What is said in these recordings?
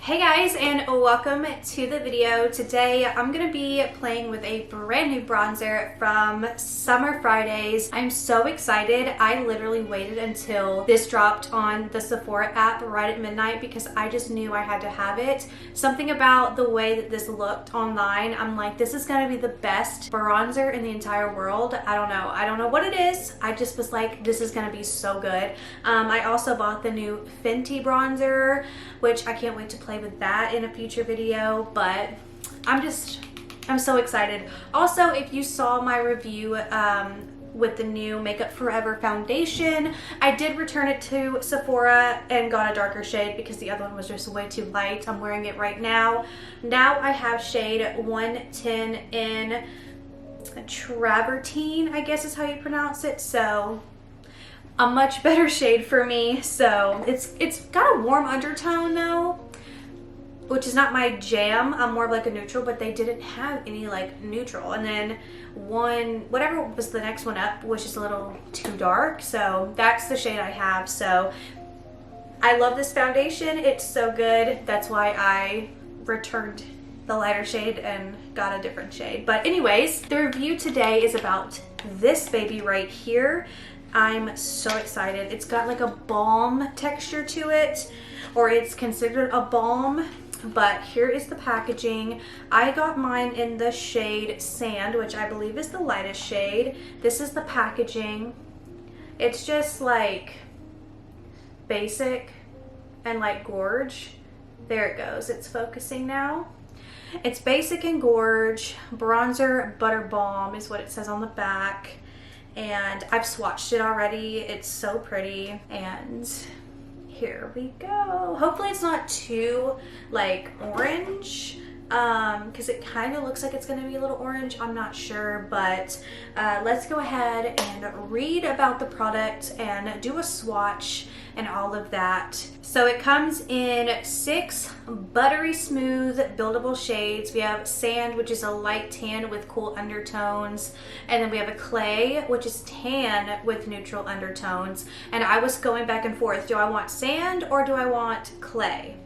Hey guys, and welcome to the video. Today I'm going to be playing with a brand new bronzer from Summer Fridays. I'm so excited. I literally waited until this dropped on the Sephora app right at midnight because I just knew I had to have it. Something about the way that this looked online, I'm like, this is going to be the best bronzer in the entire world. I don't know what it is. I just was like, this is going to be so good. I also bought the new Fenty bronzer, which I can't wait to play with that in a future video, but I'm so excited. Also, if you saw my review with the new Makeup Forever foundation, I did return it to Sephora and got a darker shade because the other one was just way too light. I'm wearing it right now. Now I have shade 110 in Travertine, I guess is how you pronounce it. So a much better shade for me. So it's got a warm undertone though, which is not my jam. I'm more of like a neutral, but they didn't have any like neutral. And then whatever was the next one up was just a little too dark. So that's the shade I have. So I love this foundation. It's so good. That's why I returned the lighter shade and got a different shade. But anyways, the review today is about this baby right here. I'm so excited. It's got like a balm texture to it, or it's considered a balm. But here is the packaging. I got mine in the shade Sand, which I believe is the lightest shade. This is the packaging. It's just like basic and like gorge. There it goes. It's focusing now. It's basic and gorge. Bronzer Butter Balm is what it says on the back. And I've swatched it already. It's so pretty. And here we go. Hopefully it's not too like orange, because it kind of looks like it's going to be a little orange. I'm not sure, but let's go ahead and read about the product and do a swatch and all of that. So it comes in 6 buttery smooth buildable shades. We have Sand, which is a light tan with cool undertones, and then we have a Clay, which is tan with neutral undertones. And I was going back and forth, do I want Sand or do I want Clay?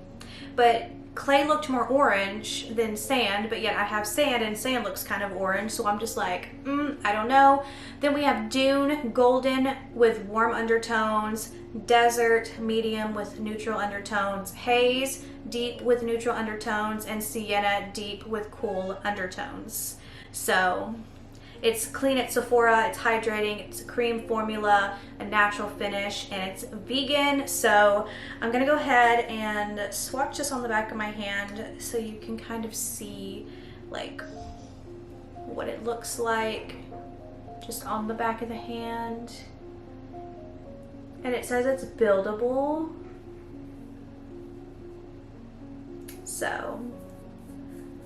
But Clay looked more orange than Sand, but yet I have Sand and Sand looks kind of orange, so I'm just like, I don't know. Then we have Dune Golden with warm undertones, Desert Medium with neutral undertones, Haze Deep with neutral undertones, and Sienna Deep with cool undertones. So it's clean at Sephora, it's hydrating, it's a cream formula, a natural finish, and it's vegan. So I'm gonna go ahead and swatch this on the back of my hand so you can kind of see like what it looks like just on the back of the hand. And it says it's buildable. So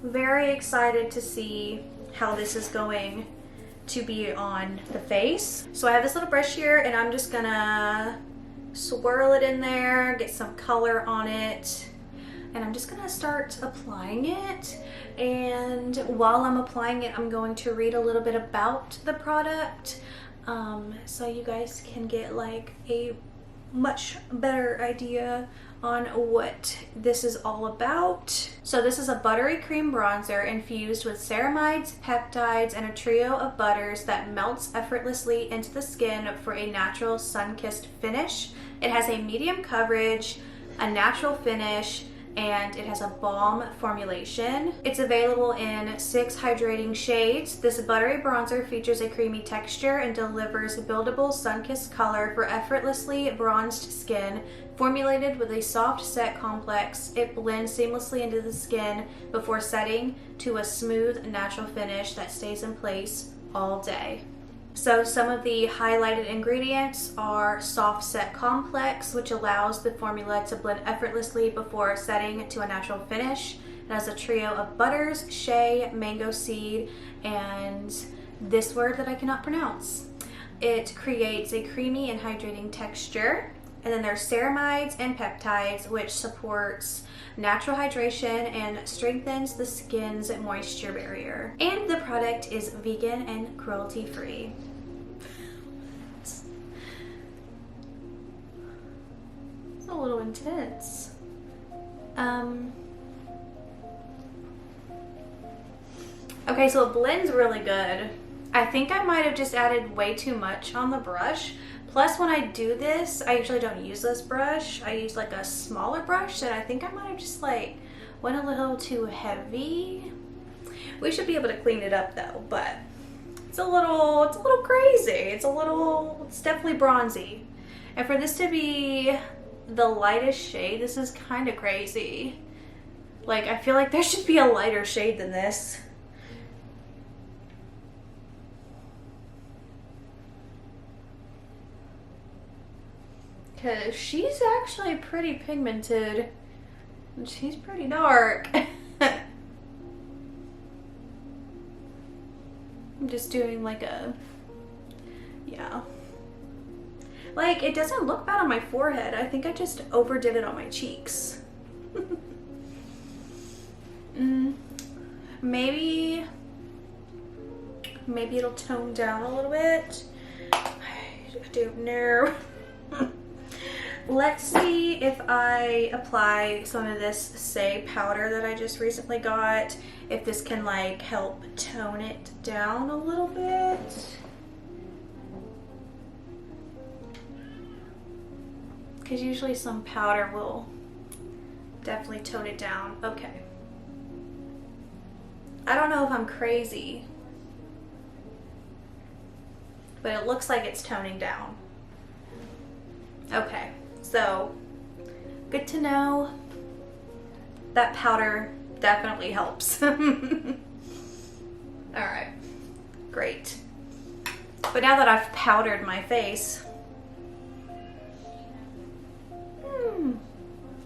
very excited to see how this is going to be on the face. So I have this little brush here and I'm just gonna swirl it in there, get some color on it, and I'm just gonna start applying it. And while I'm applying it, I'm going to read a little bit about the product, so you guys can get like a much better idea on what this is all about. So this is a buttery cream bronzer infused with ceramides, peptides, and a trio of butters that melts effortlessly into the skin for a natural sun-kissed finish. It has a medium coverage, a natural finish, and it has a balm formulation. It's available in 6 hydrating shades. This buttery bronzer features a creamy texture and delivers buildable sun-kissed color for effortlessly bronzed skin. Formulated with a soft set complex, it blends seamlessly into the skin before setting to a smooth, natural finish that stays in place all day. So some of the highlighted ingredients are soft set complex, which allows the formula to blend effortlessly before setting to a natural finish. It has a trio of butters, Shea, mango seed, and this word that I cannot pronounce. It creates a creamy and hydrating texture. And then there's Ceramides and Peptides, which supports natural hydration and strengthens the skin's moisture barrier. And the product is vegan and cruelty-free. It's a little intense. Okay, so it blends really good. I think I might have just added way too much on the brush. Plus, when I do this, I usually don't use this brush. I use like a smaller brush, and I think I might have just like went a little too heavy. We should be able to clean it up though, but it's a little crazy. It's definitely bronzy. And for this to be the lightest shade, this is kind of crazy. Like, I feel like there should be a lighter shade than this. Because she's actually pretty pigmented. And she's pretty dark. I'm just doing like a, yeah. Like, it doesn't look bad on my forehead. I think I just overdid it on my cheeks. Maybe it'll tone down a little bit. I don't know. Let's see if I apply some of this Shea powder that I just recently got, if this can like help tone it down a little bit. Because usually some powder will definitely tone it down. Okay. I don't know if I'm crazy, but it looks like it's toning down. Okay, so good to know. That powder definitely helps. All right, great. But now that I've powdered my face,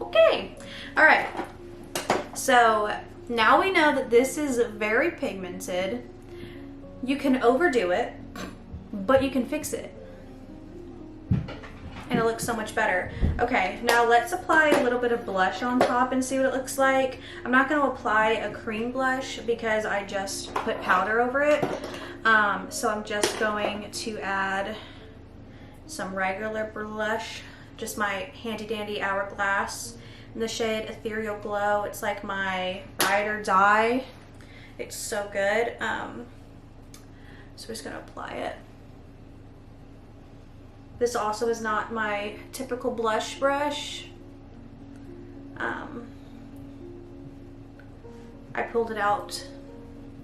okay. All right, so now we know that this is very pigmented. You can overdo it, but you can fix it. And it looks so much better. Okay, now let's apply a little bit of blush on top and see what it looks like. I'm not going to apply a cream blush because I just put powder over it. So I'm just going to add some regular blush, just my handy dandy Hourglass in the shade Ethereal Glow. It's like my ride or die. It's so good. So we're just going to apply it. This also is not my typical blush brush. I pulled it out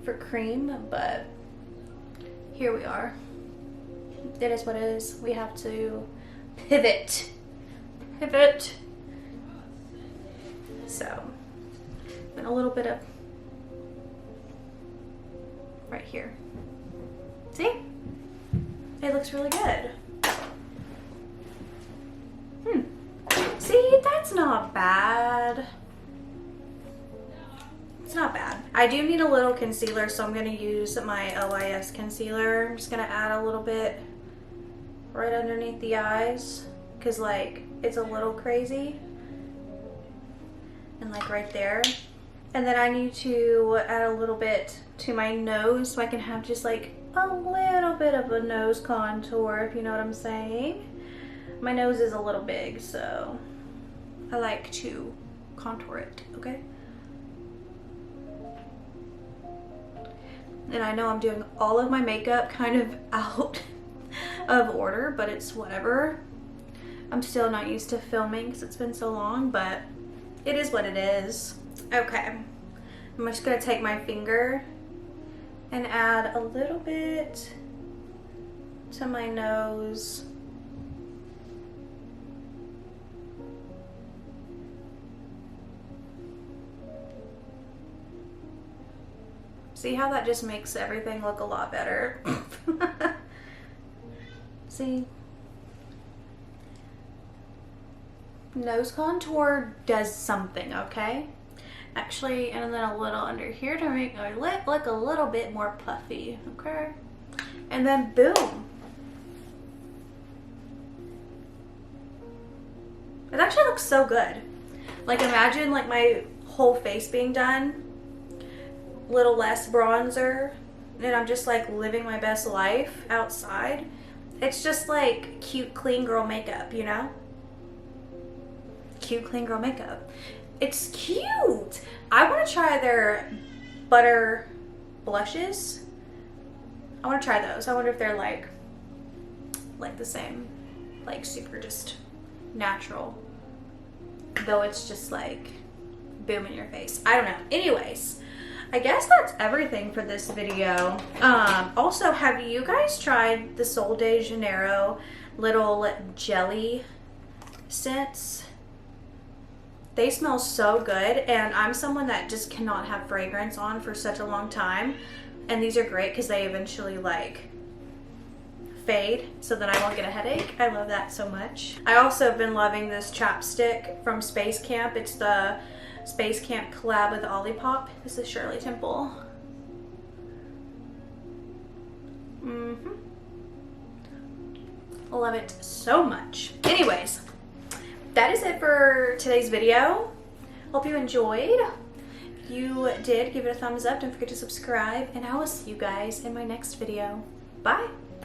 for cream, but here we are. It is what it is. We have to pivot. Pivot. So, and a little bit of right here. See? It looks really good. See, that's not bad. It's not bad. I do need a little concealer, so I'm going to use my OIS concealer. I'm just going to add a little bit right underneath the eyes, because like it's a little crazy. And like right there. And then I need to add a little bit to my nose so I can have just like a little bit of a nose contour, if you know what I'm saying. My nose is a little big, so I like to contour it, okay? And I know I'm doing all of my makeup kind of out of order, but it's whatever. I'm still not used to filming because it's been so long, but it is what it is. Okay, I'm just gonna take my finger and add a little bit to my nose. See how that just makes everything look a lot better? See? Nose contour does something, okay? Actually, and then a little under here to make my lip look a little bit more puffy, okay? And then boom. It actually looks so good. Like, imagine like my whole face being done, little less bronzer, and I'm just like living my best life outside. It's just like cute, clean girl makeup, you know? Cute, clean girl makeup. It's cute. I want to try their butter blushes. I want to try those. I wonder if they're like the same, like super just natural, though it's just like boom in your face. I don't know. Anyways, I guess that's everything for this video. Also, have you guys tried the Sol de Janeiro little jelly scents? They smell so good, and I'm someone that just cannot have fragrance on for such a long time, and these are great because they eventually like fade so that I won't get a headache. I love that so much. I also have been loving this chapstick from Space Camp. It's the Space Camp collab with Olipop. This is Shirley Temple. Love it so much. Anyways, that is it for today's video. Hope you enjoyed. If you did, give it a thumbs up. Don't forget to subscribe, and I will see you guys in my next video. Bye.